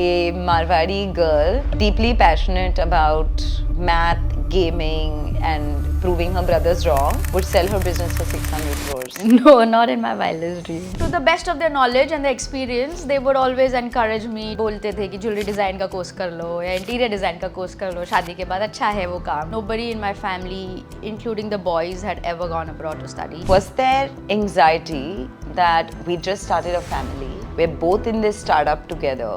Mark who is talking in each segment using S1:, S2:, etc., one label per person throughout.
S1: a Marwari girl, deeply passionate about math, gaming, and proving her brothers wrong, would sell her business for 600 crores.
S2: No, not in my wildest dream. To the best of their knowledge and their experience, they would always encourage me. बोलते थे कि jewelry design का course कर लो या interior design का course कर लो शादी के बाद अच्छा है वो काम. Nobody in my family, including the boys, had ever gone abroad to study.
S1: Was there anxiety that we just started a family? We're both in this startup together.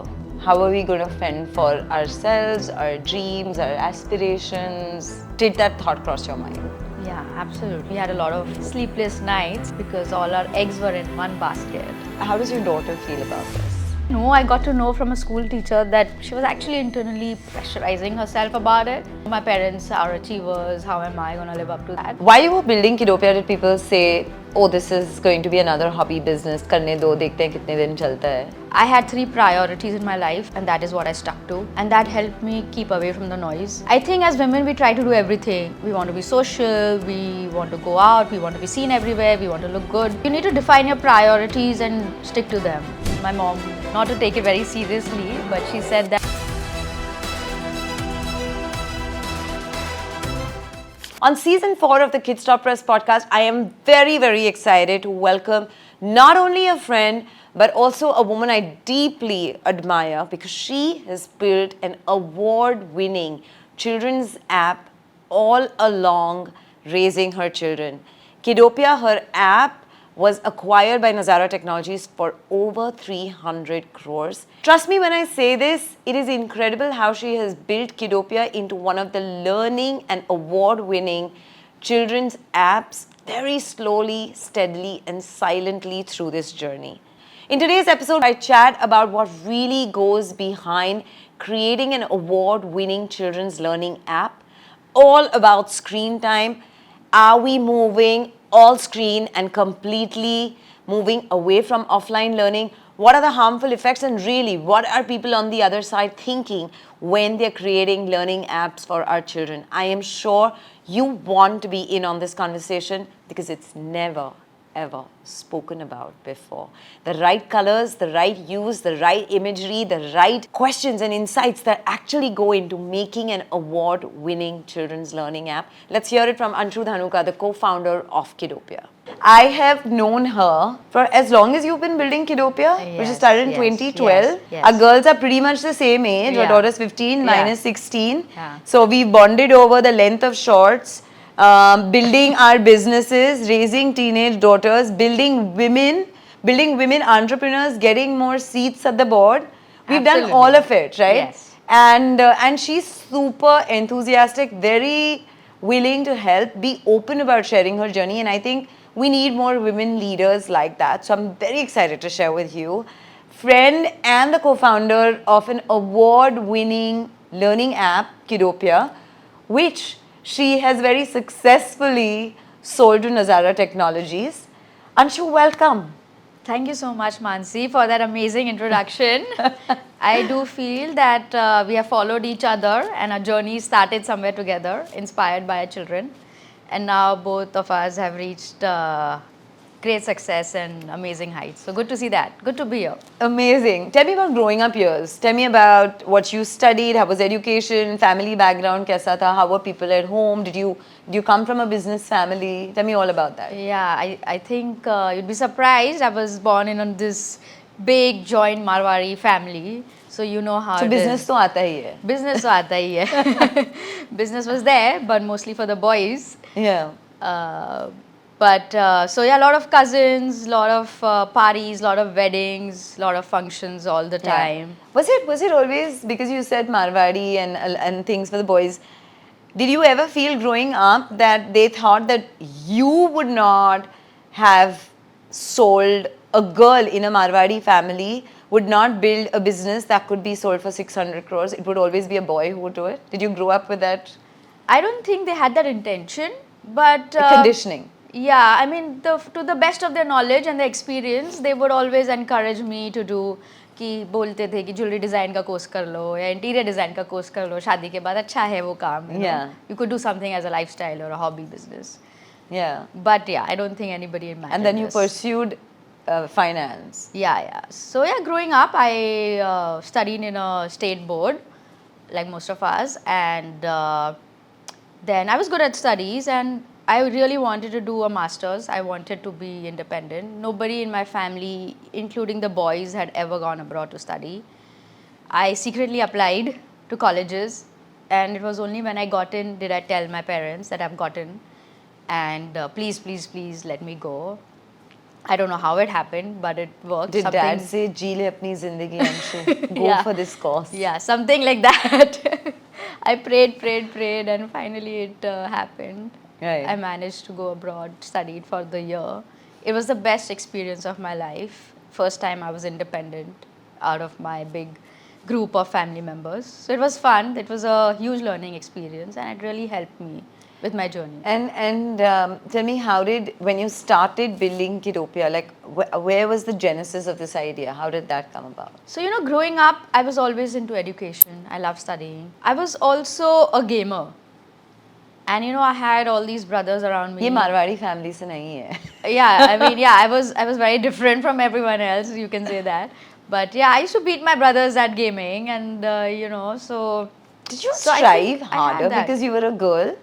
S1: How are we going to fend for ourselves, our dreams, our aspirations? Did that thought cross your mind?
S2: Yeah, absolutely. We had a lot of sleepless nights because all our eggs were in one basket.
S1: How does your daughter feel about this?
S2: No, I got to know from a school teacher that she was actually internally pressurizing herself about it. My parents are achievers, how am I going to live up to that?
S1: While you were building Kidopia, did people say, oh, this is going to be another hobby business, karne do, dekhte hain kitne din chalta hai?
S2: I had 3 priorities in my life and that is what I stuck to, and that helped me keep away from the noise. I think as women we try to do everything. We want to be social, we want to go out, we want to be seen everywhere, we want to look good. You need to define your priorities and stick to them. My mom, not to take it very seriously, but she said that
S1: on season 4 of the Kidsstoppress podcast, I am very, very excited to welcome not only a friend, but also a woman I deeply admire because she has built an award-winning children's app all along raising her children. Kidopia, her app, was acquired by Nazara Technologies for over 300 crores. Trust me when I say this, it is incredible how she has built Kidopia into one of the learning and award-winning children's apps very slowly, steadily, and silently through this journey. In today's episode, I chat about what really goes behind creating an award-winning children's learning app, all about screen time. Are we moving all screen and completely moving away from offline learning? What are the harmful effects, and really what are people on the other side thinking when they're creating learning apps for our children? I am sure you want to be in on this conversation because it's never ever spoken about before. The right colors, the right use, the right imagery, the right questions and insights that actually go into making an award-winning children's learning app. Let's hear it from Anshu Dhanuka, the co-founder of Kidopia. I have known her for as long as you've been building Kidopia, which started in 2012.
S2: Yes.
S1: Our girls are pretty much the same age. Our daughter's 15, mine is 16.
S2: Yeah.
S1: So we bonded over the length of shorts. Building our businesses, raising teenage daughters, building women entrepreneurs, getting more seats at the board. We've done all of it, right?
S2: Yes.
S1: And she's super enthusiastic, very willing to help, be open about sharing her journey. And I think we need more women leaders like that. So I'm very excited to share with you. Friend and the co-founder of an award-winning learning app, Kidopia, which she has very successfully sold to Nazara Technologies. Anshu, welcome.
S2: Thank you so much, Mansi, for that amazing introduction. I do feel that we have followed each other and our journey started somewhere together, inspired by our children. And now both of us have reached great success and amazing heights. So good to see that. Good to be here.
S1: Amazing. Tell me about growing up years. Tell me about what you studied, how was education, family background, kaisa tha, how were people at home? Did you come from a business family? Tell me all about that.
S2: Yeah, I think you'd be surprised. I was born in this big joint Marwari family. So you know how
S1: so business to aata hi hai.
S2: Business to aata hi hai. Business was there, but mostly for the boys.
S1: Yeah.
S2: So yeah, a lot of cousins, a lot of parties, a lot of weddings, a lot of functions all the time.
S1: Was it always, because you said Marwari and things for the boys, did you ever feel growing up that they thought that you would not have sold, a girl in a Marwari family would not build a business that could be sold for 600 crores? It would always be a boy who would do it. Did you grow up with that?
S2: I don't think they had that intention, but
S1: the conditioning.
S2: Yeah, I mean, to the best of their knowledge and their experience, they would always encourage me to do कि बोलते थे कि jewellery design का course कर लो या interior design का course कर लो शादी के बाद अच्छा है वो काम you could do something as a lifestyle or a hobby business.
S1: Yeah.
S2: But yeah, I don't think anybody in my
S1: And then you pursued finance.
S2: Yeah. So yeah, growing up, I studied in a state board, like most of us, and then I was good at studies, and I really wanted to do a master's. I wanted to be independent. Nobody in my family, including the boys, had ever gone abroad to study. I secretly applied to colleges, and it was only when I got in did I tell my parents that I've gotten, and please let me go. I don't know how it happened, but it worked.
S1: Did dad say, "Ji le apni zindagi, Anshu, go
S2: Yeah.
S1: for this course"?
S2: Yeah, something like that. I prayed, and finally it happened.
S1: Right.
S2: I managed to go abroad, studied for the year. It was the best experience of my life. First time I was independent out of my big group of family members. So it was fun. It was a huge learning experience, and it really helped me with my journey.
S1: And tell me, how did, when you started building Kidopia, like where was the genesis of this idea? How did that come about?
S2: So, growing up, I was always into education. I love studying. I was also a gamer. And, I had all these brothers around me.
S1: ये Marwari family से नहीं है.
S2: Yeah, I was very different from everyone else, you can say that. But yeah, I used to beat my brothers at gaming, and, so...
S1: Did you
S2: So I
S1: strive
S2: think I had
S1: harder
S2: that.
S1: because you were a girl?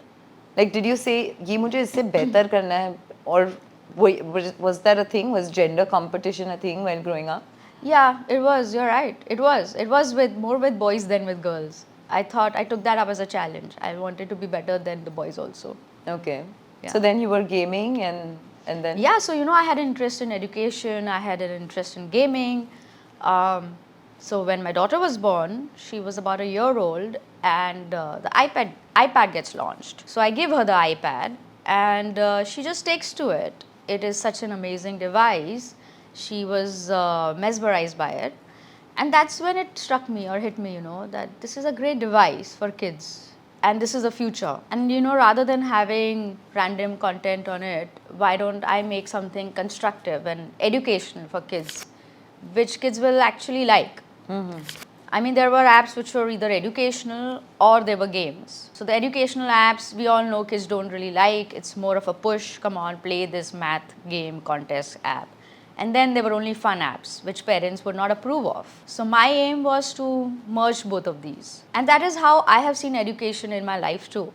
S1: Like, did you say, ये मुझे इससे बेहतर करना है? Or was that a thing? Was gender competition a thing while growing up?
S2: Yeah, it was. You're right. It was. It was more with boys than with girls. I took that up as a challenge. I wanted to be better than the boys also.
S1: Okay.
S2: Yeah.
S1: So then you were gaming and then?
S2: Yeah, so I had an interest in education, I had an interest in gaming. So when my daughter was born, she was about a year old, and the iPad gets launched. So I give her the iPad, and she just takes to it. It is such an amazing device. She was mesmerized by it. And that's when it struck me or hit me, that this is a great device for kids. And this is the future. And rather than having random content on it, why don't I make something constructive and educational for kids, which kids will actually like? I mean, there were apps which were either educational or they were games. So the educational apps, we all know kids don't really like. It's more of a push, come on, play this math game contest app. And then there were only fun apps, which parents would not approve of. So my aim was to merge both of these. And that is how I have seen education in my life too.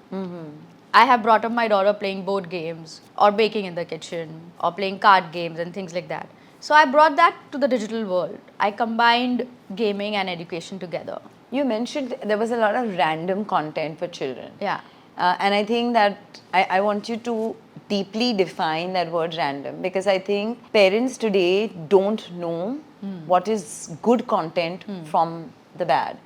S2: I have brought up my daughter playing board games or baking in the kitchen or playing card games and things like that. So I brought that to the digital world. I combined gaming and education together.
S1: You mentioned there was a lot of random content for children.
S2: Yeah.
S1: And I think that I want you to deeply define that word random, because I think parents today don't know what is good content from the bad.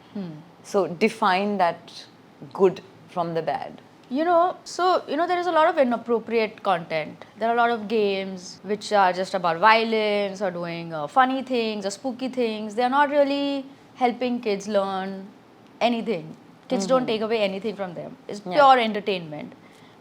S1: So define that good from the bad.
S2: There is a lot of inappropriate content. There are a lot of games which are just about violence or doing funny things or spooky things. They are not really helping kids learn anything. Kids don't take away anything from them. It's pure entertainment.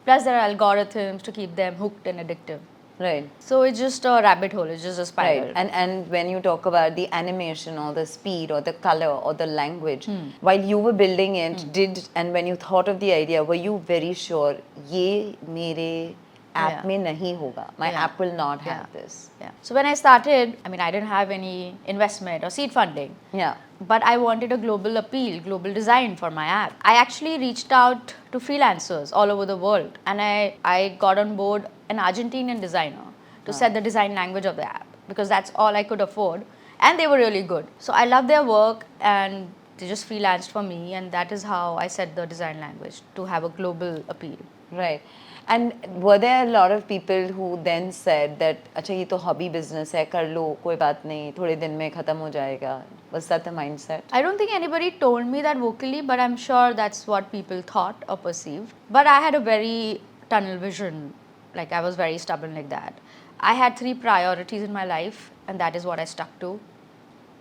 S2: Plus, there are algorithms to keep them hooked and addictive.
S1: Right.
S2: So it's just a rabbit hole. It's just a spiral.
S1: Right. And when you talk about the animation or the speed or the color or the language, while you were building it, and when you thought of the idea, were you very sure, ye mere app mein nahi hoga. My app will not have this.
S2: Yeah. So when I started, I didn't have any investment or seed funding.
S1: Yeah.
S2: But I wanted a global appeal, global design for my app. I actually reached out to freelancers all over the world, and I got on board an Argentinian designer to set the design language of the app, because that's all I could afford, and they were really good. So I loved their work, and they just freelanced for me, and that is how I set the design language to have a global appeal.
S1: Right. And were there a lot of people who then said that, अच्छा ये तो hobby business है, कर लो, कोई बात नहीं, थोड़े दिन में खत्म हो जाएगा? Was that the mindset?
S2: I don't think anybody told me that vocally, but I'm sure that's what people thought or perceived. But I had a very tunnel vision. Like, I was very stubborn like that. I had 3 priorities in my life, and that is what I stuck to.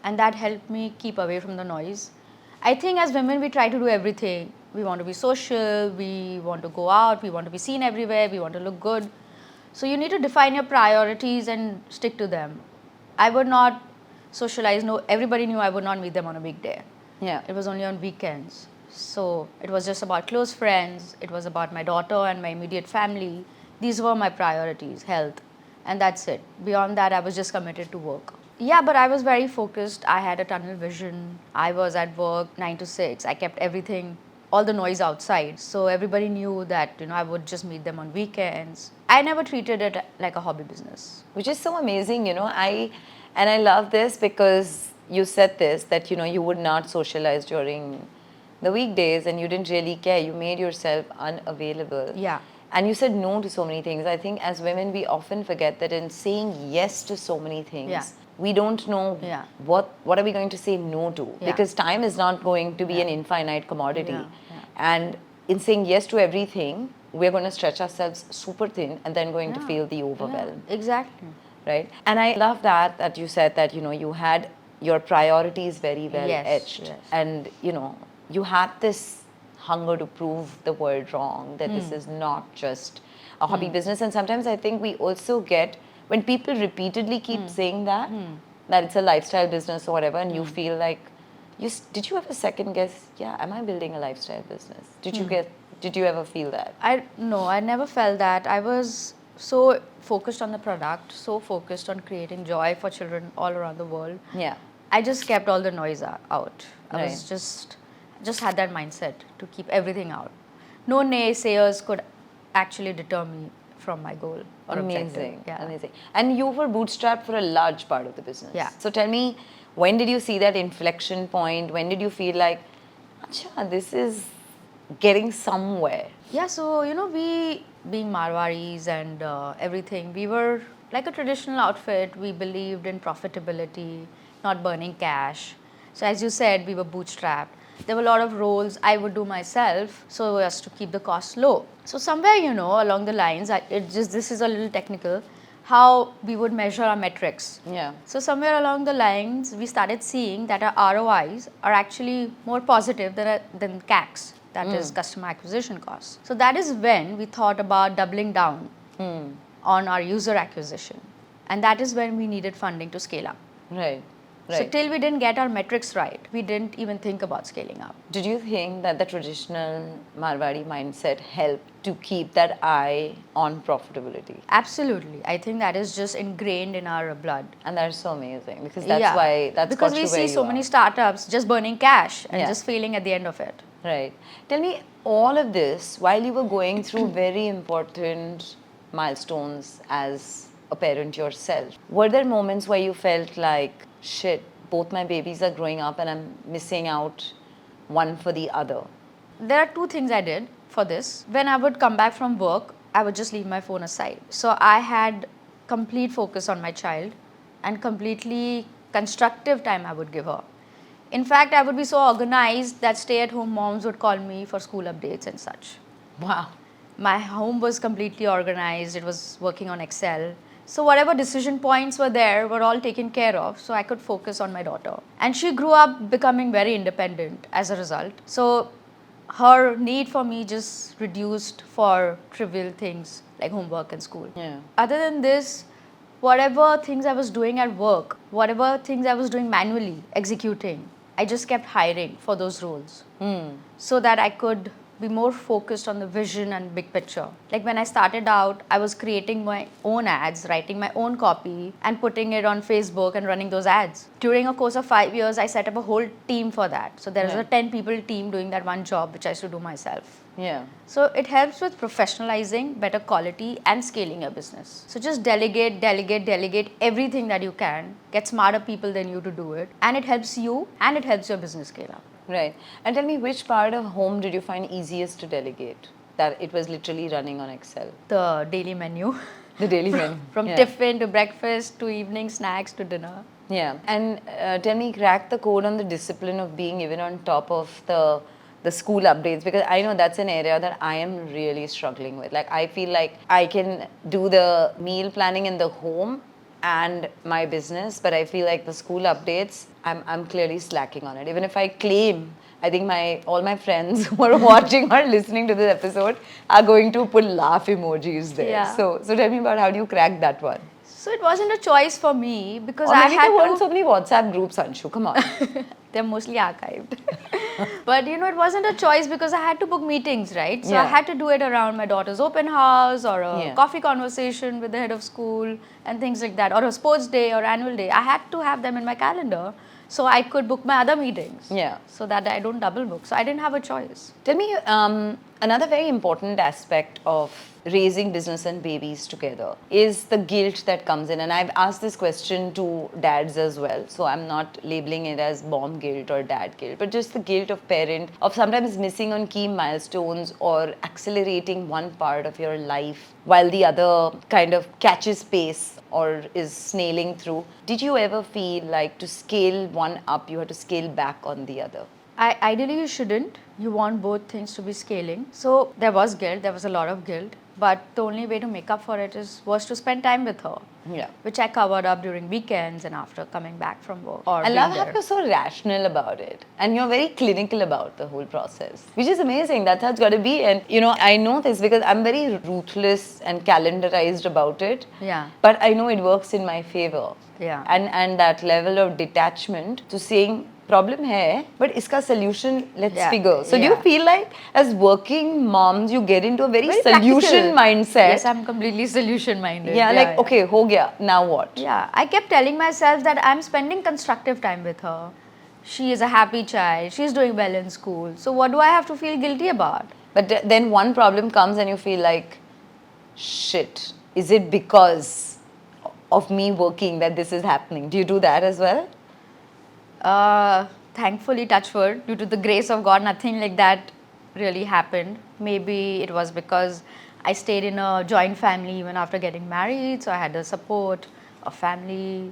S2: And that helped me keep away from the noise. I think as women, we try to do everything. We want to be social, we want to go out, we want to be seen everywhere, we want to look good. So you need to define your priorities and stick to them. I would not socialize. No, everybody knew I would not meet them on a weekday.
S1: Yeah.
S2: It was only on weekends. So it was just about close friends. It was about my daughter and my immediate family. These were my priorities: health And that's it. Beyond that, I was just committed to work. Yeah, but I was very focused. I had a tunnel vision. I was at work 9 to 6. I kept everything, all the noise outside. So everybody knew that, I would just meet them on weekends. I never treated it like a hobby business.
S1: Which is so amazing, I love this because you said this, that, you would not socialize during the weekdays and you didn't really care. You made yourself unavailable.
S2: Yeah.
S1: And you said no to so many things. I think as women, we often forget that in saying yes to so many things,
S2: Yeah.
S1: we don't know what are we going to say no to.
S2: Yeah.
S1: Because time is not going to be an infinite commodity.
S2: Yeah.
S1: And in saying yes to everything, we're going to stretch ourselves super thin and then going to feel the overwhelm.
S2: Yeah, exactly.
S1: Right? And I love that you said that, you had your priorities very well etched.
S2: Yes.
S1: And, you had this hunger to prove the world wrong, that this is not just a hobby business. And sometimes I think we also get, when people repeatedly keep saying that it's a lifestyle business or whatever, and you feel like, did you ever second guess, am I building a lifestyle business? Did you ever feel that?
S2: No, I never felt that. I was so focused on the product, so focused on creating joy for children all around the world.
S1: Yeah.
S2: I just kept all the noise out. I
S1: Right.
S2: was just had that mindset to keep everything out. No naysayers could actually deter me from my goal or objective.
S1: Amazing.
S2: Yeah.
S1: Amazing. And you were bootstrapped for a large part of the business.
S2: Yeah.
S1: So tell me, when did you see that inflection point? When did you feel like, Acha, this is getting somewhere?
S2: Yeah, so we being Marwaris and everything, we were like a traditional outfit. We believed in profitability, not burning cash. So as you said, we were bootstrapped. There were a lot of roles I would do myself so as to keep the costs low. So somewhere, along the lines, this is a little technical, how we would measure our metrics.
S1: Yeah.
S2: So somewhere along the lines, we started seeing that our ROIs are actually more positive than CACs, that is customer acquisition costs. So that is when we thought about doubling down on our user acquisition. And that is when we needed funding to scale up.
S1: Right.
S2: So till we didn't get our metrics right, we didn't even think about scaling up.
S1: Did you think that the traditional Marwari mindset helped to keep that eye on profitability?
S2: Absolutely. I think that is just ingrained in our blood.
S1: And that's so amazing because that's
S2: because
S1: got
S2: we
S1: you where
S2: see so
S1: you
S2: many
S1: are.
S2: startups just burning cash and
S1: Yeah.
S2: just failing at the end of it.
S1: Right. Tell me, all of this, while you were going through very important milestones as a parent yourself, were there moments where you felt like, shit, both my babies are growing up and I'm missing out one for the other?
S2: There are two things I did for this. When I would come back from work, I would just leave my phone aside. So I had complete focus on my child and completely constructive time I would give her. In fact, I would be so organized that stay-at-home moms would call me for school updates and such.
S1: Wow.
S2: My home was completely organized. It was working on Excel. So whatever decision points were there were all taken care of, so I could focus on my daughter. And she grew up becoming very independent as a result. So her need for me just reduced for trivial things like homework and school.
S1: Yeah.
S2: Other than this, whatever things I was doing at work, whatever things I was doing manually, executing, I just kept hiring for those roles so that I could be more focused on the vision and big picture. Like when I started out, I was creating my own ads, writing my own copy and putting it on Facebook and running those ads. During a course of 5 years, I set up a whole team for that. So there is a 10 people team doing that one job, which I used to do myself.
S1: Yeah.
S2: So it helps with professionalizing, better quality and scaling your business. So just delegate everything that you can. Get smarter people than you to do it. And it helps you and it helps your business scale up.
S1: Right. And tell me, which part of home did you find easiest to delegate? That it was literally running on Excel?
S2: The daily menu.
S1: The daily menu.
S2: From tiffin to breakfast to evening snacks to dinner.
S1: Yeah. And tell me, crack the code on the discipline of being even on top of the school updates, because I know that's an area that I am really struggling with. Like, I feel like I can do the meal planning in the home and my business, but I feel like the school updates, I'm clearly slacking on it. Even if I claim, I think all my friends who are watching or listening to this episode are going to put laugh emojis there.
S2: Yeah.
S1: So tell me about how do you crack that one?
S2: So it wasn't a choice for me because
S1: Or
S2: I
S1: maybe
S2: had
S1: there weren't
S2: to.
S1: so many WhatsApp groups, Anshu. Come on.
S2: They're mostly archived. But it wasn't a choice because I had to book meetings, right? So I
S1: Yeah.
S2: had to do it around my daughter's open house or a
S1: Yeah.
S2: coffee conversation with the head of school and things like that, or a sports day or annual day. I had to have them in my calendar so I could book my other meetings.
S1: Yeah.
S2: So that I don't double book. So I didn't have a choice.
S1: Tell me, another very important aspect of raising business and babies together is the guilt that comes in. And I've asked this question to dads as well. So I'm not labeling it as mom guilt or dad guilt, but just the guilt of parent, of sometimes missing on key milestones or accelerating one part of your life while the other kind of catches pace or is snailing through. Did you ever feel like to scale one up, you had to scale back on the other?
S2: Ideally, you shouldn't. You want both things to be scaling. So there was guilt. There was a lot of guilt. But the only way to make up for it was to spend time with her.
S1: Yeah.
S2: Which I covered up during weekends and after coming back from work. Or
S1: I
S2: being
S1: love how
S2: there.
S1: you're so rational about it. And you're very clinical about the whole process, which is amazing. That's how it's got to be. And, I know this because I'm very ruthless and calendarized about it.
S2: Yeah.
S1: But I know it works in my favor.
S2: Yeah.
S1: And that level of detachment to saying, problem hai, but iska solution, let's
S2: Yeah,
S1: figure. So do you
S2: yeah.
S1: feel like as working moms, you get into a very,
S2: Very
S1: solution
S2: practical.
S1: mindset?
S2: Yes, I'm completely solution minded.
S1: Yeah, like, okay, ho gaya, now what?
S2: Yeah, I kept telling myself that I'm spending constructive time with her. She is a happy child. She's doing well in school. So what do I have to feel guilty about?
S1: But then one problem comes and you feel like, shit, is it because of me working that this is happening? Do you do that as well?
S2: Thankfully, touch wood, due to the grace of God, nothing like that really happened. Maybe it was because I stayed in a joint family even after getting married, so I had the support of family.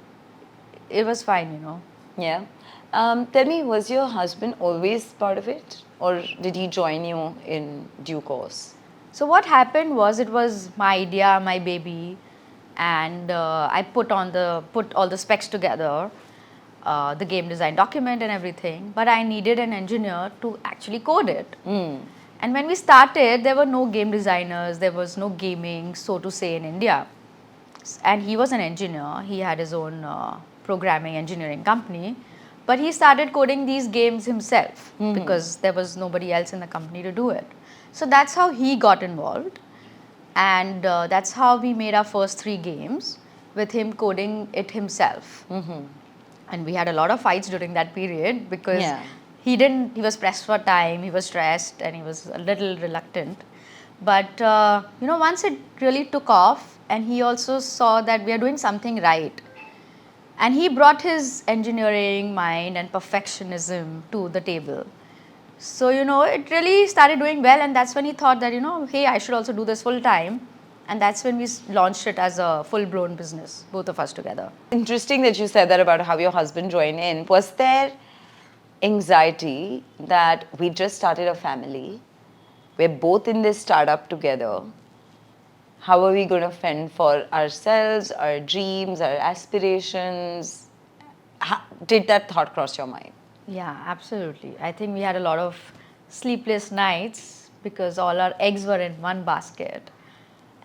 S2: It was fine.
S1: Yeah. Tell me, was your husband always part of it? Or did he join you in due course?
S2: So what happened was, it was my idea, my baby, and I put all the specs together, the game design document and everything. But I needed an engineer to actually code it. And when we started, there were no game designers, there was no gaming, so to say, in India. And he was an engineer. He had his own programming engineering company. But he started coding these games himself because there was nobody else in the company to do it. So that's how he got involved. And that's how we made our first 3 games, with him coding it himself. And we had a lot of fights during that period because
S1: Yeah.
S2: he was pressed for time, he was stressed, and he was a little reluctant. But once it really took off, and he also saw that we are doing something right, and he brought his engineering mind and perfectionism to the table. So, it really started doing well, and that's when he thought that, hey, I should also do this full time. And that's when we launched it as a full-blown business, both of us together.
S1: Interesting that you said that about how your husband joined in. Was there anxiety that we just started a family, we're both in this startup together, how are we going to fend for ourselves, our dreams, our aspirations? Did that thought cross your mind?
S2: Yeah, absolutely. I think we had a lot of sleepless nights because all our eggs were in one basket.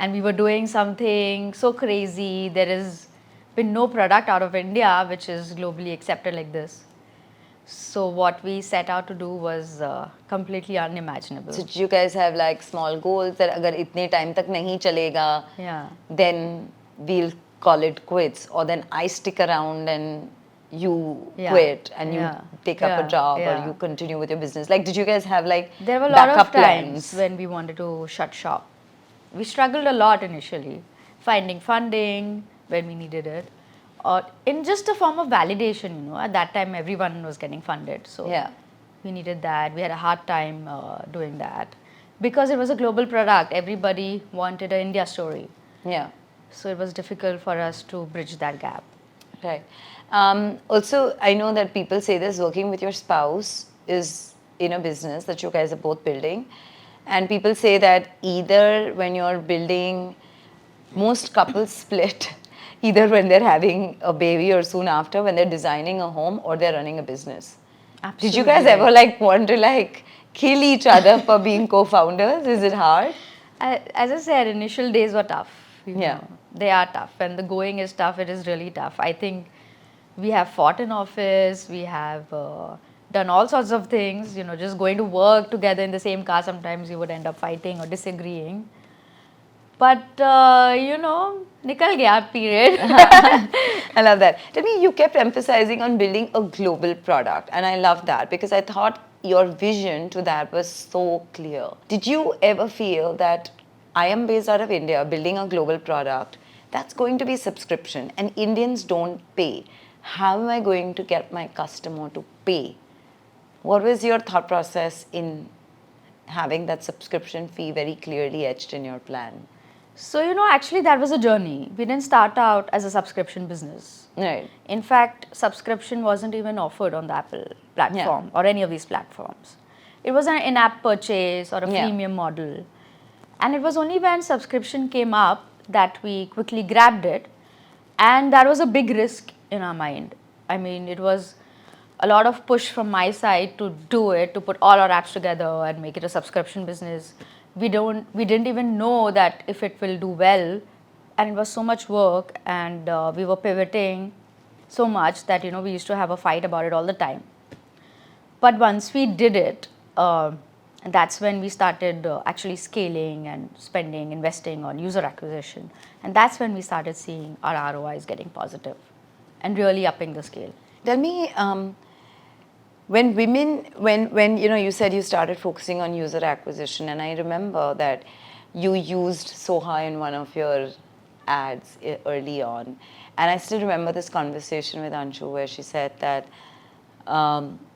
S2: And we were doing something so crazy. There has been no product out of India which is globally accepted like this. So what we set out to do was completely unimaginable.
S1: So did you guys have like small goals that agar itne time tak nahi chalega, then we'll call it quits, or then I stick around and you quit and you take up a job or you continue with your business? Like, did you guys have like
S2: there were a lot of
S1: backup
S2: times
S1: plans?
S2: when we wanted to shut shop. We struggled a lot initially, finding funding when we needed it, or in just a form of validation. At that time everyone was getting funded, so we needed that. We had a hard time doing that because it was a global product. Everybody wanted an India story. So it was difficult for us to bridge that gap.
S1: Right. Also, I know that people say this, working with your spouse is in a business that you guys are both building. And people say that either when you're building, most couples split, either when they're having a baby or soon after, when they're designing a home or they're running a business.
S2: Absolutely.
S1: Did you guys ever want to kill each other for being co-founders? Is it hard?
S2: As I said, initial days were tough. You
S1: Yeah.
S2: know, they are tough, and the going is tough. It is really tough. I think we have fought in office. We have done all sorts of things. You know, just going to work together in the same car. Sometimes you would end up fighting or disagreeing. But you know, nikal gaya period.
S1: I love that. Tell me, you kept emphasizing on building a global product, and I love that because I thought your vision to that was so clear. Did you ever feel that I am based out of India, building a global product, that's going to be subscription, and Indians don't pay? How am I going to get my customer to pay? What was your thought process in having that subscription fee very clearly etched in your plan?
S2: So, you know, actually, that was a journey. We didn't start out as a subscription business.
S1: Right.
S2: In fact, subscription wasn't even offered on the Apple platform or any of these platforms. It was an in-app purchase or a freemium model. And it was only when subscription came up that we quickly grabbed it. And that was a big risk in our mind. I mean, it was a lot of push from my side to do it, to put all our apps together and make it a subscription business. We didn't even know that if it will do well, and it was so much work, and we were pivoting so much that, you know, we used to have a fight about it all the time. But once we did it, that's when we started actually scaling and spending, investing on user acquisition, and that's when we started seeing our ROIs getting positive and really upping the scale.
S1: Tell me, when you know, you said you started focusing on user acquisition, and I remember that you used Soha in one of your ads early on, and I still remember this conversation with Anshu where she said that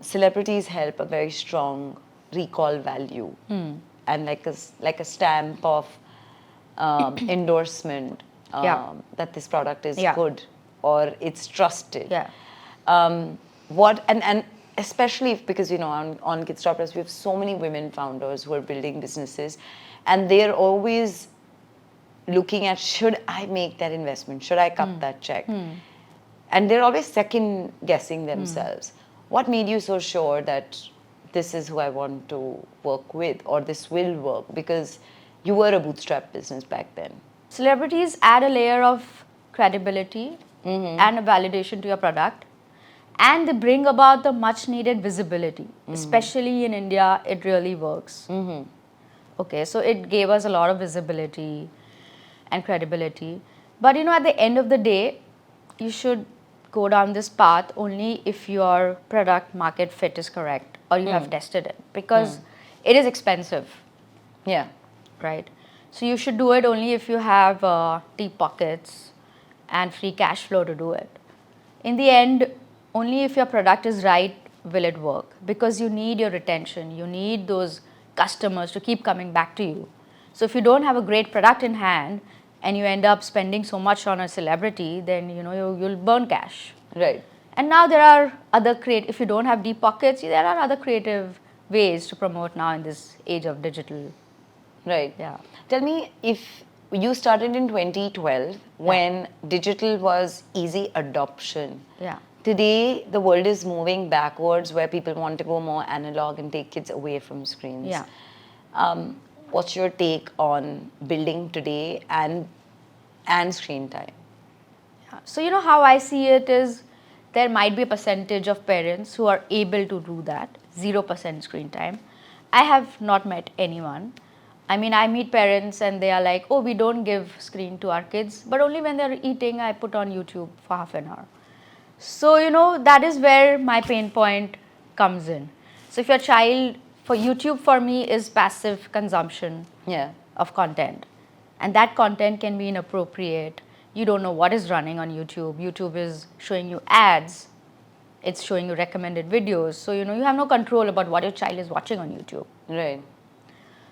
S1: celebrities help a very strong recall value and like a stamp of endorsement that this product is good or it's trusted. What and especially because, you know, on Kidsstoppress we have so many women founders who are building businesses, and they're always looking at, should I make that investment, should I cut that check, and they're always second guessing themselves. What made you so sure that this is who I want to work with, or this will work, because you were a bootstrap business back then?
S2: Celebrities add a layer of credibility and a validation to your product, and they bring about the much needed visibility. Especially in India, it really works. Okay, so it gave us a lot of visibility and credibility. But, you know, at the end of the day, you should go down this path only if your product market fit is correct or you have tested it, because it is expensive.
S1: Yeah.
S2: Right? So you should do it only if you have deep pockets and free cash flow to do it. In the end, only if your product is right will it work, because you need your retention. You need those customers to keep coming back to you. So if you don't have a great product in hand and you end up spending so much on a celebrity, then, you know, you'll burn cash.
S1: Right.
S2: And now there are other if you don't have deep pockets, there are other creative ways to promote now in this age of digital.
S1: Right.
S2: Yeah.
S1: Tell me, if you started in 2012 when digital was easy adoption.
S2: Yeah.
S1: Today, the world is moving backwards where people want to go more analog and take kids away from screens.
S2: Yeah.
S1: What's your take on building today and screen time?
S2: So, you know, how I see it is there might be a percentage of parents who are able to do that, 0% screen time. I have not met anyone. I mean, I meet parents and they are like, oh, we don't give screen to our kids, but only when they're eating, I put on YouTube for half an hour. So, you know, that is where my pain point comes in. So if your child, for YouTube for me is passive consumption of content. And that content can be inappropriate. You don't know what is running on YouTube. YouTube is showing you ads. It's showing you recommended videos. So, you know, you have no control about what your child is watching on YouTube.
S1: Right.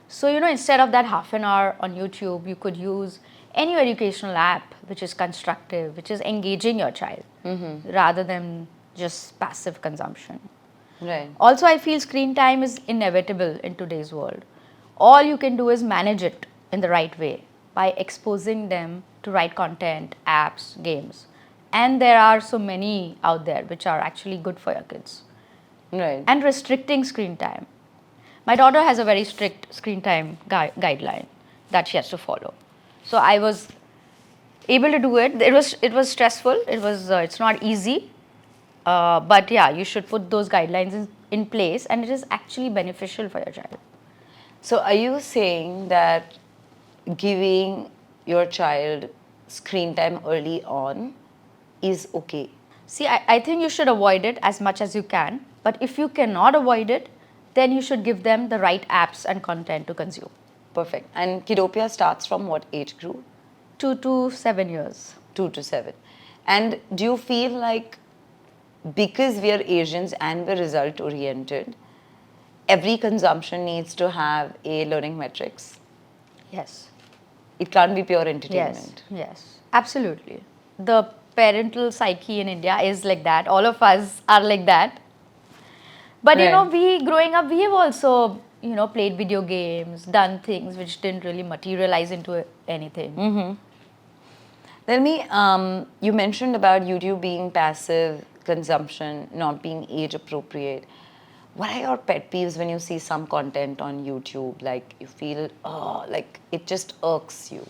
S2: So, you know, instead of that half an hour on YouTube, you could use any educational app which is constructive, which is engaging your child, rather than just passive consumption.
S1: Right.
S2: Also, I feel screen time is inevitable in today's world. All you can do is manage it in the right way by exposing them to right content, apps, games. And there are so many out there which are actually good for your kids.
S1: Right.
S2: And restricting screen time. My daughter has a very strict screen time guideline that she has to follow. So I was able to do it. It was stressful. It's not easy. But yeah, you should put those guidelines in place, and it is actually beneficial for your child.
S1: So are you saying that giving your child screen time early on is okay?
S2: See, I think you should avoid it as much as you can. But if you cannot avoid it, then you should give them the right apps and content to consume.
S1: Perfect. And Kidopia starts from what age group?
S2: 2 to 7 years.
S1: 2 to 7. And do you feel like because we are Asians and we're result oriented, every consumption needs to have a learning metrics?
S2: Yes.
S1: It can't be pure
S2: Yes.
S1: entertainment.
S2: Yes. Absolutely. The parental psyche in India is like that. All of us are like that. But
S1: Right.
S2: we growing up, we have also, played video games, done things which didn't really materialize into anything.
S1: Tell me, you mentioned about YouTube being passive consumption, not being age appropriate. What are your pet peeves when you see some content on YouTube? Like you feel, oh, like it just irks you.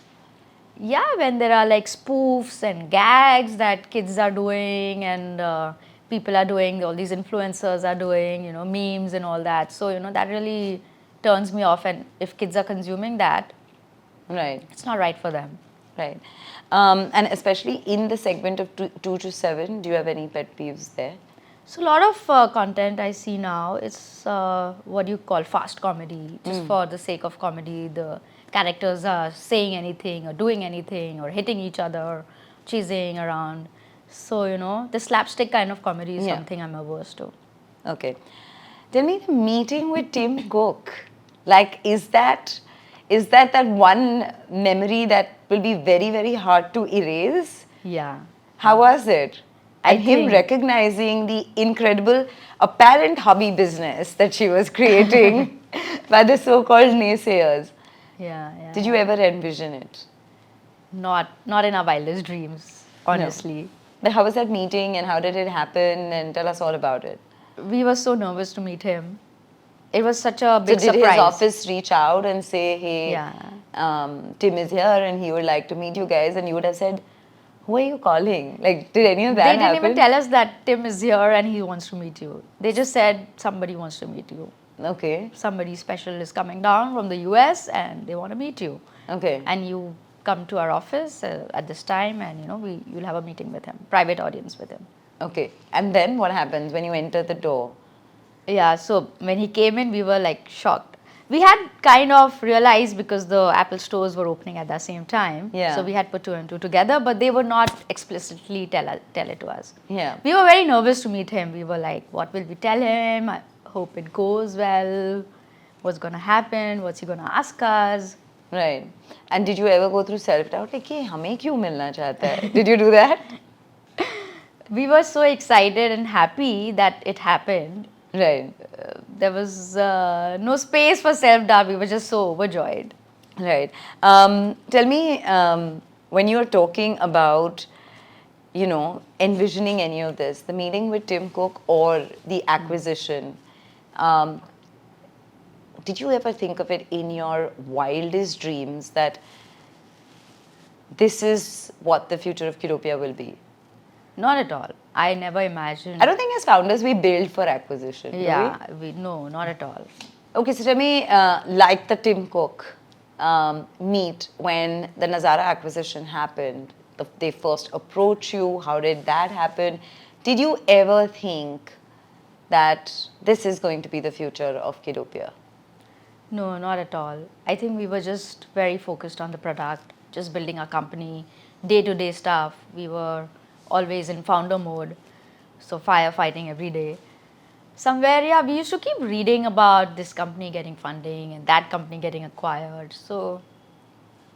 S2: Yeah, when there are like spoofs and gags that kids are doing and people are doing, all these influencers are doing, memes and all that. So, that really turns me off. And if kids are consuming that,
S1: Right,
S2: it's not right for them.
S1: right. And especially in the segment of 2 to 7, do you have any pet peeves there?
S2: So, a lot of content I see now is what you call fast comedy, just for the sake of comedy. The characters are saying anything or doing anything or hitting each other or cheesing around. So, the slapstick kind of comedy is
S1: Yeah.
S2: something I'm averse to.
S1: Okay. Tell me the meeting with Tim Cook. Like, is that that one memory that will be very, very hard to erase?
S2: Yeah.
S1: How was it?
S2: I
S1: And him
S2: think-
S1: recognizing the incredible apparent hobby business that she was creating by the so-called naysayers.
S2: Yeah.
S1: Did you ever envision it?
S2: Not in our wildest dreams, honestly.
S1: But how was that meeting and how did it happen? And tell us all about it.
S2: We were so nervous to meet him. It was such a
S1: So
S2: big
S1: did
S2: surprise.
S1: his office reach out and say, hey,
S2: Yeah.
S1: Tim is here and he would like to meet you guys, and you would have said, who are you calling? Like, did any of that
S2: They didn't
S1: happen?
S2: even tell us that Tim is here and he wants to meet you. They just said somebody wants to meet you.
S1: Okay,
S2: Somebody special is coming down from the US and they want to meet you.
S1: okay.
S2: And you come to our office at this time and you'll have a meeting with him, private audience with him.
S1: Okay. And then what happens when you enter the door?
S2: Yeah, so when he came in, we were like shocked. We had kind of realized because the Apple stores were opening at the same time.
S1: Yeah.
S2: So we had put 2 and 2 together, but they would not explicitly tell it to us.
S1: Yeah.
S2: We were very nervous to meet him. We were like, what will we tell him? I hope it goes well. What's going to happen? What's he going to ask us?
S1: Right. And did you ever go through self-doubt? Like, hey, हमें क्यों मिलना चाहता है? Did you do that?
S2: We were so excited and happy that it happened.
S1: Right.
S2: There was no space for self-doubt. We were just so overjoyed.
S1: Right. Tell me, when you're talking about, envisioning any of this, the meeting with Tim Cook or the acquisition, did you ever think of it in your wildest dreams that this is what the future of Kidopia will be?
S2: Not at all. I never imagined.
S1: I don't think as founders we build for acquisition. do we?
S2: Yeah, no, not at all.
S1: Okay, so tell me, like the Tim Cook meet when the Nazara acquisition happened, they first approach you, how did that happen? Did you ever think that this is going to be the future of Kidopia?
S2: No, not at all. I think we were just very focused on the product, just building our company, day-to-day stuff. We were always in founder mode, so firefighting every day. Somewhere, yeah, we used to keep reading about this company getting funding and that company getting acquired. So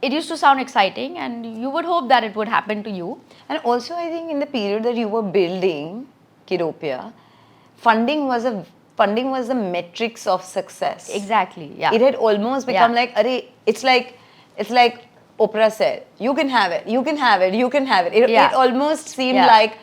S2: it used to sound exciting and you would hope that it would happen to you.
S1: And also, I think in the period that you were building Kidopia, funding was the metrics of success.
S2: Exactly, yeah.
S1: It had almost become
S2: Yeah.
S1: like, it's like Oprah said, you can have it, you can have it, you can have it. It almost seemed
S2: Yeah.
S1: like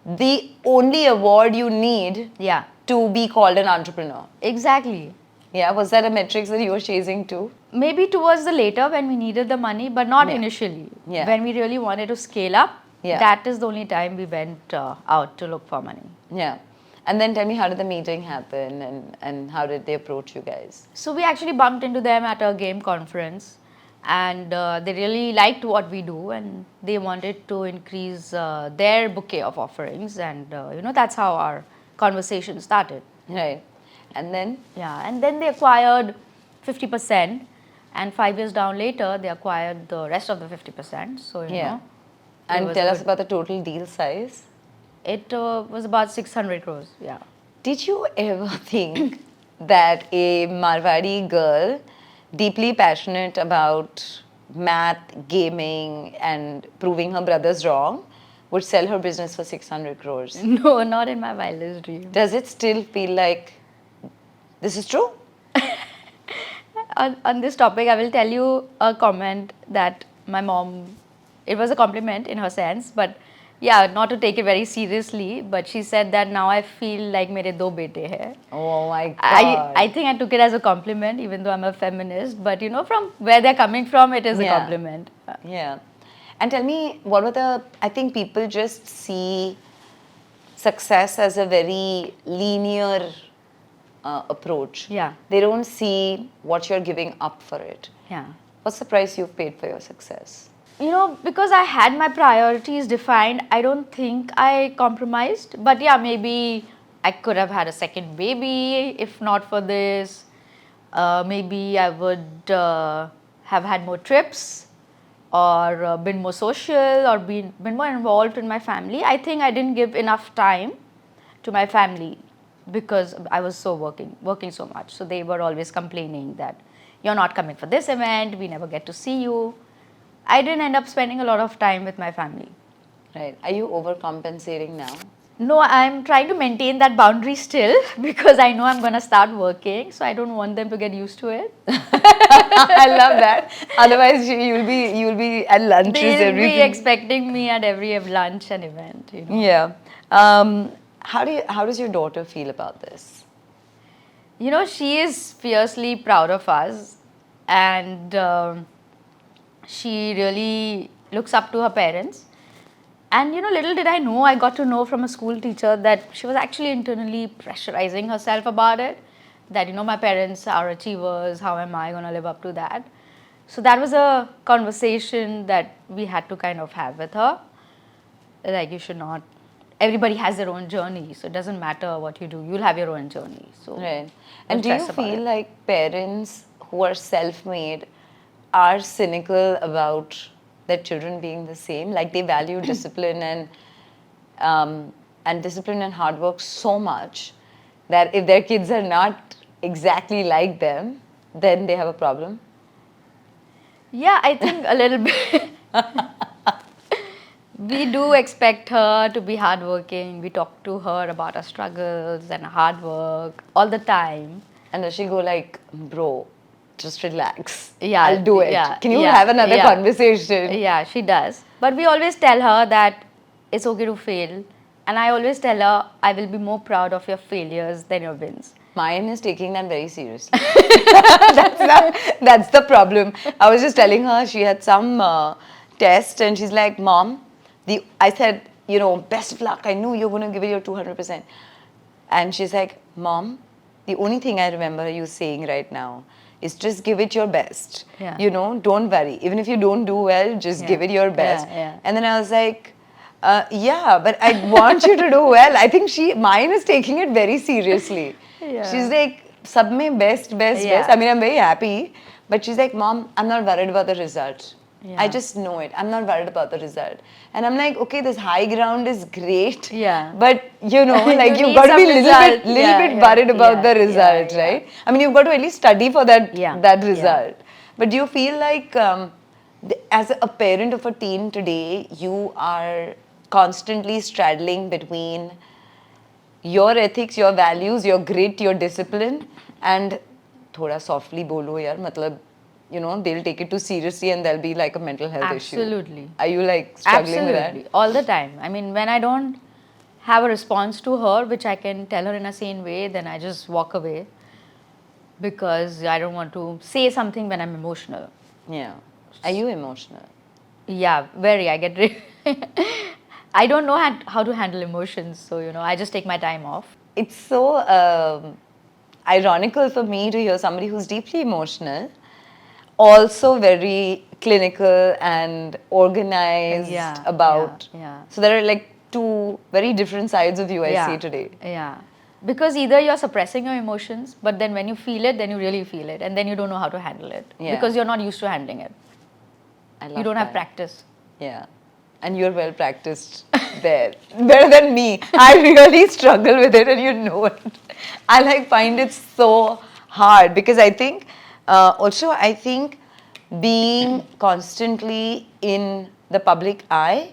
S1: the only award you need
S2: Yeah,
S1: to be called an entrepreneur.
S2: exactly.
S1: Yeah, was that a metrics that you were chasing too?
S2: Maybe towards the later when we needed the money, but not initially.
S1: Yeah.
S2: When we really wanted to scale up,
S1: Yeah.
S2: that is the only time we went out to look for money.
S1: Yeah. And then tell me, how did the meeting happen, and how did they approach you guys?
S2: So we actually bumped into them at a game conference, and they really liked what we do, and they wanted to increase their bouquet of offerings, and that's how our conversation started.
S1: Right. And then?
S2: Yeah, and then they acquired 50%, and 5 years down later, they acquired the rest of the 50%. So you know.
S1: And tell us about the total deal size.
S2: It was about 600 crores. Yeah.
S1: Did you ever think that a Marwari girl, deeply passionate about math, gaming, and proving her brothers wrong, would sell her business for 600 crores?
S2: No, not in my wildest dream.
S1: Does it still feel like this is true?
S2: On this topic, I will tell you a comment that my mom, it was a compliment in her sense, but yeah, not to take it very seriously, but she said that now I feel like mere do bete hai.
S1: Oh my God.
S2: I think I took it as a compliment, even though I'm a feminist, but from where they're coming from, it is a compliment.
S1: Yeah. And tell me, what were I think people just see success as a very linear approach.
S2: Yeah.
S1: They don't see what you're giving up for it.
S2: Yeah.
S1: What's the price you've paid for your success?
S2: Because I had my priorities defined, I don't think I compromised. But yeah, maybe I could have had a second baby if not for this. Maybe I would have had more trips, or been more social, or been more involved in my family. I think I didn't give enough time to my family because I was so working so much. So they were always complaining that you're not coming for this event, we never get to see you. I didn't end up spending a lot of time with my family.
S1: Right. Are you overcompensating now?
S2: No, I'm trying to maintain that boundary still because I know I'm going to start working. So I don't want them to get used to it.
S1: I love that. Otherwise, you'll be at lunches
S2: They'll be expecting me at every lunch and event.
S1: Yeah. How does your daughter feel about this?
S2: She is fiercely proud of us, and she really looks up to her parents. And little did I know, I got to know from a school teacher that she was actually internally pressurizing herself about it. That my parents are achievers, how am I going to live up to that? So that was a conversation that we had to kind of have with her. Like, you should not, everybody has their own journey, so it doesn't matter what you do, you'll have your own journey. So
S1: right. And do you feel like parents who are self-made are cynical about their children being the same? Like, they value discipline and discipline and hard work so much that if their kids are not exactly like them, then they have a problem?
S2: Yeah, I think a little bit. We do expect her to be hardworking. We talk to her about our struggles and hard work all the time.
S1: And does she go like, bro, just relax.
S2: Yeah,
S1: I'll do it.
S2: Yeah,
S1: Can you have another conversation?
S2: Yeah, she does. But we always tell her that it's okay to fail. And I always tell her, I will be more proud of your failures than your wins.
S1: Mine is taking that very seriously. That's the problem. I was just telling her, she had some test and she's like, Mom, I said, best of luck. I knew you're going to give it your 200%. And she's like, Mom, the only thing I remember you saying right now is just give it your best.
S2: Yeah.
S1: Don't worry. Even if you don't do well, just give it your best.
S2: Yeah.
S1: And then I was like, yeah, but I want you to do well. I think mine is taking it very seriously.
S2: Yeah.
S1: She's like, sab mein best. I mean, I'm very happy. But she's like, Mom, I'm not worried about the result.
S2: Yeah.
S1: I just know it. I'm not worried about the result. And I'm like, okay, this high ground is great.
S2: Yeah.
S1: But, you've
S2: need
S1: got to be
S2: some
S1: a little bit worried about the result, right? I mean, you've got to at least study for that result. But do you feel like, as a parent of a teen today, you are constantly straddling between your ethics, your values, your grit, your discipline, and thoda softly bolo yaar, matlab, they'll take it too seriously and there'll be like a mental health issue.
S2: Absolutely.
S1: Are you like struggling with that?
S2: All the time. I mean, when I don't have a response to her, which I can tell her in a sane way, then I just walk away. because I don't want to say something when I'm emotional.
S1: Yeah. Are you emotional?
S2: Yeah, very. I get. I don't know how to handle emotions, so I just take my time off.
S1: It's so ironical for me to hear somebody who's deeply emotional, also very clinical and organized
S2: Yeah,
S1: about.
S2: yeah.
S1: So there are like two very different sides of you I see today.
S2: Yeah. Because either you're suppressing your emotions, but then when you feel it, then you really feel it, and then you don't know how to handle it because you're not used to handling it.
S1: I love
S2: You don't have
S1: that.
S2: practice.
S1: Yeah. And you're well practiced there. Better than me. I really struggle with it and you know it. I like find it so hard because I think, also I think being constantly in the public eye,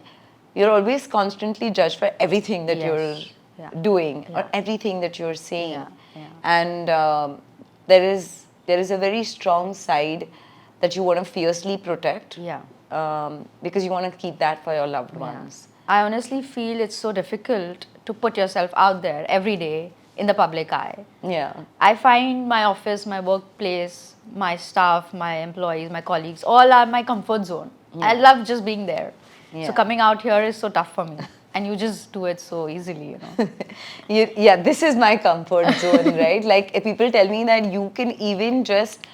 S1: you're always constantly judged for everything that you're
S2: Yeah.
S1: doing or
S2: Yeah.
S1: everything that you're saying.
S2: Yeah. Yeah.
S1: And there is a very strong side that you want to fiercely protect.
S2: Yeah.
S1: Because you want to keep that for your loved ones.
S2: I honestly feel it's so difficult to put yourself out there every day in the public eye.
S1: Yeah.
S2: I find my office, my workplace, my staff, my employees, my colleagues, all are my comfort zone. I love just being there.
S1: Yeah.
S2: So coming out here is so tough for me. And you just do it so easily,
S1: Yeah, this is my comfort zone, right? Like if people tell me that you can even just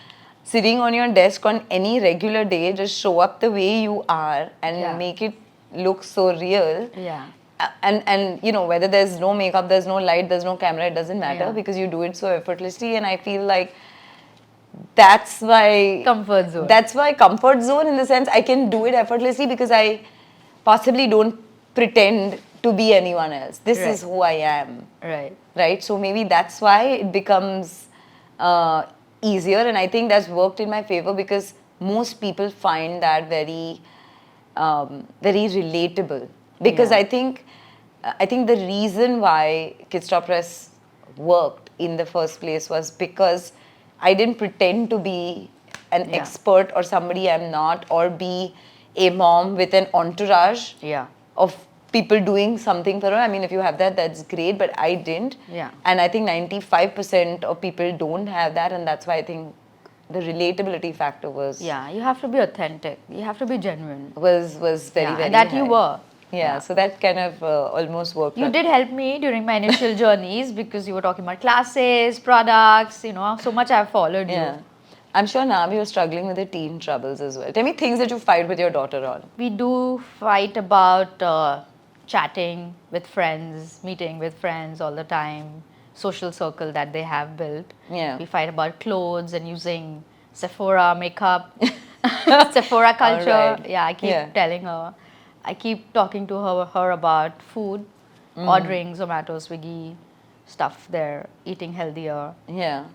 S1: sitting on your desk on any regular day, just show up the way you are and make it look so real.
S2: Yeah.
S1: And whether there's no makeup, there's no light, there's no camera, it doesn't matter
S2: Yeah.
S1: because you do it so effortlessly. And I feel like that's my
S2: Comfort zone.
S1: That's my comfort zone in the sense I can do it effortlessly because I possibly don't pretend to be anyone else. This is who I am. Right? So maybe that's why it becomes easier, and I think that's worked in my favor because most people find that very relatable. Because I think the reason why Kidsstoppress worked in the first place was because I didn't pretend to be an expert or somebody I'm not, or be a mom with an entourage of people doing something for her. I mean, if you have that, that's great, but I didn't.
S2: Yeah.
S1: And I think 95% of people don't have that, and that's why I think the relatability factor was
S2: You have to be authentic. You have to be genuine.
S1: was very, very
S2: and that
S1: high.
S2: you were.
S1: Yeah, so that kind of almost worked.
S2: You did help me during my initial journeys because you were talking about classes, products, so much I've followed
S1: Yeah.
S2: you.
S1: I'm sure now you're struggling with the teen troubles as well. Tell me things that you fight with your daughter on.
S2: We do fight about chatting with friends, meeting with friends all the time, social circle that they have built.
S1: Yeah.
S2: We fight about clothes and using Sephora makeup, Sephora culture.
S1: Alright.
S2: Yeah, I keep telling her. I keep talking to her about food, ordering Zomato, Swiggy, stuff there, eating healthier.
S1: Yeah.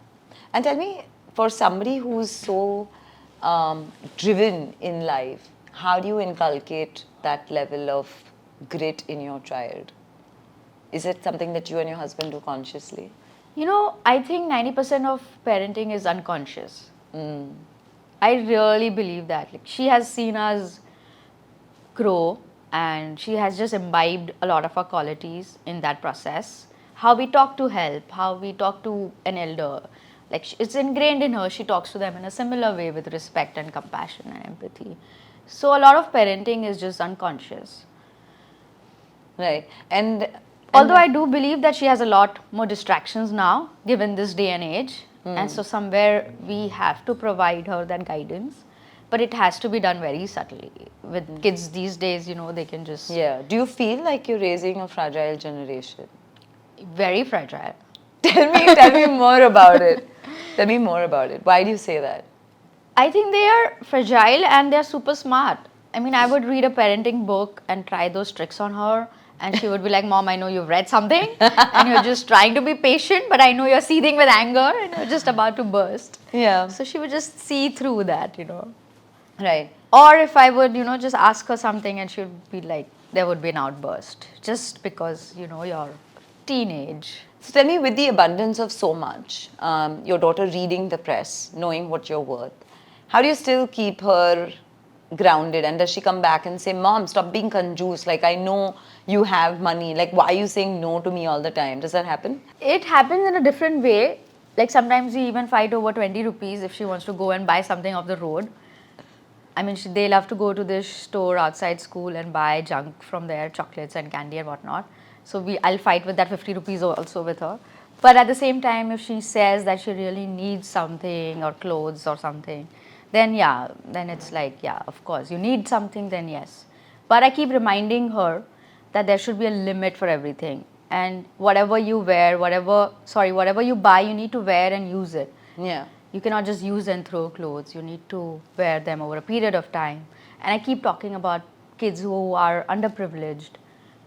S1: And tell me, for somebody who's so driven in life, how do you inculcate that level of grit in your child? Is it something that you and your husband do consciously?
S2: I think 90% of parenting is unconscious. I really believe that. Like, she has seen us grow and she has just imbibed a lot of our qualities in that process. How we talk to help, how we talk to an elder. Like, it's ingrained in her. She talks to them in a similar way with respect and compassion and empathy. So a lot of parenting is just unconscious.
S1: Right. And
S2: although I do believe that she has a lot more distractions now, given this day and age. And so somewhere we have to provide her that guidance. But it has to be done very subtly. With kids these days, they can just...
S1: Yeah. Do you feel like you're raising a fragile generation?
S2: Very fragile.
S1: Tell me more about it. Tell me more about it. Why do you say that?
S2: I think they are fragile and they're super smart. I mean, I would read a parenting book and try those tricks on her. And she would be like, Mom, I know you've read something and you're just trying to be patient, but I know you're seething with anger and you're just about to burst.
S1: Yeah.
S2: So she would just see through that,
S1: Right.
S2: Or if I would, just ask her something and she would be like, there would be an outburst just because, you're teenage.
S1: So tell me, with the abundance of so much, your daughter reading the press, knowing what you're worth, how do you still keep her grounded? And does she come back and say, Mom, stop being conjuice? Like, I know you have money. Like, why are you saying no to me all the time? Does that happen?
S2: It happens in a different way. Like sometimes we even fight over 20 rupees if she wants to go and buy something off the road. I mean, they love to go to this store outside school and buy junk from there, chocolates and candy and whatnot. So I'll fight with that 50 rupees also with her. But at the same time, if she says that she really needs something or clothes or something, then yeah, then it's like, yeah, of course, you need something, then yes. But I keep reminding her that there should be a limit for everything. And whatever you wear, whatever you buy, you need to wear and use it.
S1: Yeah.
S2: You cannot just use and throw clothes. You need to wear them over a period of time. And I keep talking about kids who are underprivileged,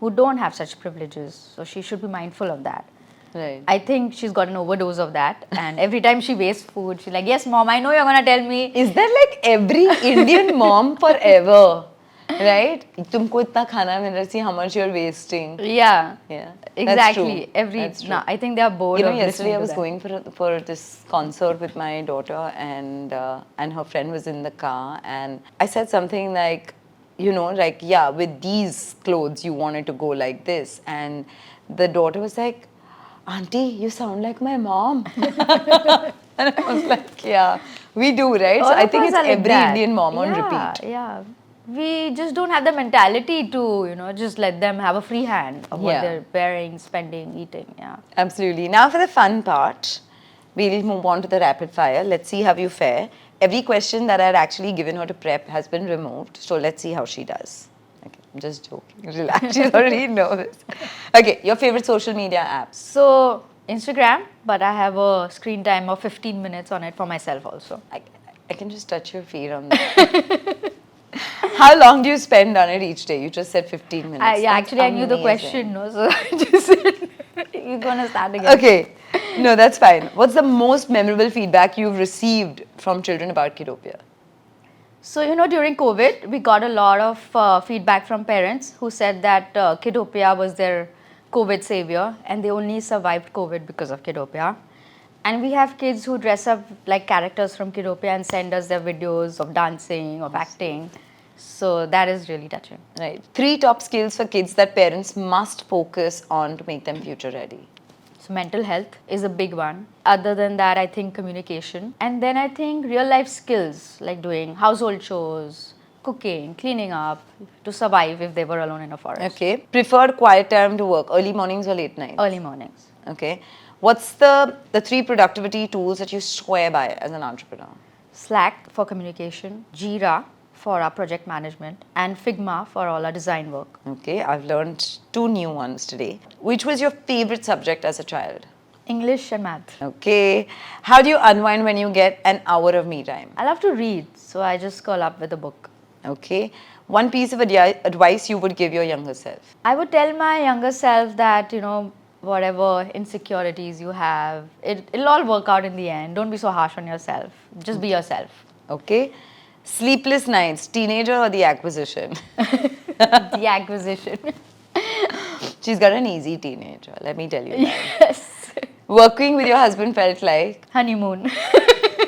S2: who don't have such privileges. So she should be mindful of that.
S1: Right.
S2: I think she's got an overdose of that. And every time she wastes food, she's like, yes, mom, I know you're going to tell me.
S1: Is that like every Indian mom forever? Right? तुमको इतना खाना मिल रहा है, see how much you're wasting.
S2: Yeah.
S1: Yeah.
S2: Exactly.
S1: That's true.
S2: No, I think they are bored
S1: You know,
S2: of
S1: yesterday I was
S2: listening
S1: going for this concert with my daughter, and her friend was in the car, and I said something like, you know, like, yeah, with these clothes you wanted to go like this, and the daughter was like, Auntie, you sound like my mom. And I was like, yeah, we do, right?
S2: All
S1: So I
S2: of
S1: think
S2: us
S1: it's
S2: are like
S1: every
S2: that.
S1: Indian mom on
S2: Yeah,
S1: repeat.
S2: Yeah. We just don't have the mentality to, you know, just let them have a free hand of what
S1: Yeah.
S2: they're wearing, spending, eating. Yeah.
S1: Absolutely. Now for the fun part, we'll move on to the rapid fire. Let's see how you fare. Every question that I had actually given her to prep has been removed. So let's see how she does. Okay, I'm just joking. Relax. She's already nervous. Okay, your favorite social media apps?
S2: So, Instagram, but I have a screen time of 15 minutes on it for myself also.
S1: I can just touch your feet on that. How long do you spend on it each day? You just said 15 minutes. That's
S2: I knew the
S1: amazing.
S2: question, no? So I just said, you're going to start again.
S1: Okay. No, that's fine. What's the most memorable feedback you've received from children about Kidopia?
S2: So, you know, during COVID, we got a lot of feedback from parents who said that Kidopia was their COVID savior and they only survived COVID because of Kidopia. And we have kids who dress up like characters from Kidopia and send us their videos of dancing, of acting. So that is really touching.
S1: Right. 3 top skills for kids that parents must focus on to make them future ready.
S2: So mental health is a big one. Other than that, I think communication. And then I think real life skills like doing household chores, cooking, cleaning up to survive if they were alone in a forest.
S1: Okay. Preferred quiet time to work, early mornings or late nights?
S2: Early mornings.
S1: Okay. What's the 3 productivity tools that you swear by as an entrepreneur?
S2: Slack for communication, Jira for our project management, and Figma for all our design work.
S1: Okay, I've learned 2 new ones today. Which was your favorite subject as a child?
S2: English and math.
S1: Okay. How do you unwind when you get an hour of me time?
S2: I love to read, so I just curl up with a book.
S1: Okay. One piece of advice you would give your younger self?
S2: I would tell my younger self that, you know, whatever insecurities you have, it'll all work out in the end. Don't be so harsh on yourself. Just be yourself.
S1: Okay. Sleepless nights, teenager or the acquisition?
S2: The acquisition.
S1: She's got an easy teenager, let me tell you that.
S2: Yes.
S1: Working with your husband felt like?
S2: Honeymoon.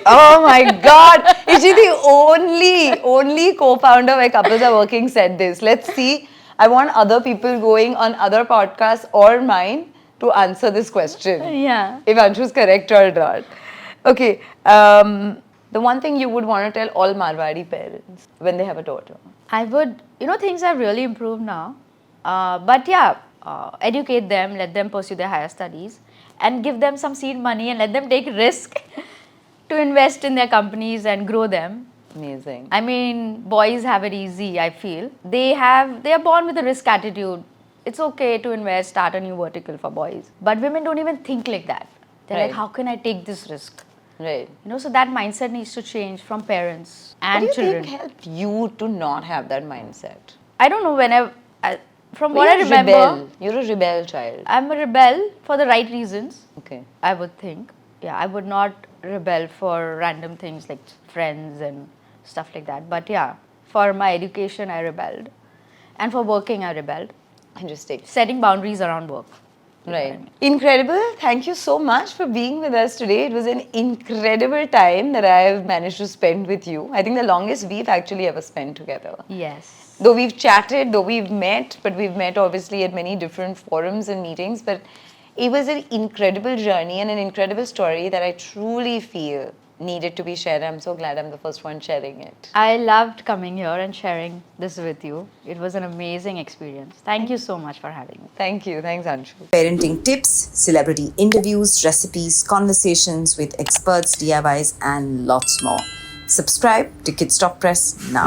S1: Oh my God! Is she the only co-founder where couples are working said this? Let's see. I want other people going on other podcasts or mine to answer this question.
S2: Yeah.
S1: If Anshu's correct or not. Okay. The one thing you would want to tell all Marwari parents when they have a daughter?
S2: I would, you know, things have really improved now. But yeah, educate them, let them pursue their higher studies, and give them some seed money and let them take risk to invest in their companies and grow them.
S1: Amazing.
S2: I mean, boys have it easy, I feel. They are born with a risk attitude. It's okay to invest, start a new vertical for boys. But women don't even think like that. They're like, how can I take this risk?
S1: Right.
S2: You know, so that mindset needs to change from parents and
S1: What do you
S2: children.
S1: think helped you to not have that mindset?
S2: I don't know, from what I remember,
S1: Rebel. You're a rebel child.
S2: I'm a rebel for the right reasons,
S1: Okay.
S2: I would think. Yeah, I would not rebel for random things like friends and stuff like that. But yeah, for my education, I rebelled. And for working, I rebelled.
S1: Interesting.
S2: Setting boundaries around work.
S1: Right. Incredible. Thank you so much for being with us today. It was an incredible time that I've managed to spend with you. I think the longest we've actually ever spent together.
S2: Yes.
S1: Though we've chatted, though we've met, but we've met obviously at many different forums and meetings. But It was an incredible journey and an incredible story that I truly feel needed to be shared. I'm so glad I'm the first one sharing it.
S2: I loved coming here and sharing this with you. It was an amazing experience. Thank you so much for having me.
S1: Thank you. Thanks, Anshu.
S3: Parenting tips, celebrity interviews, recipes, conversations with experts, DIYs, and lots more. Subscribe to Kidsstoppress now.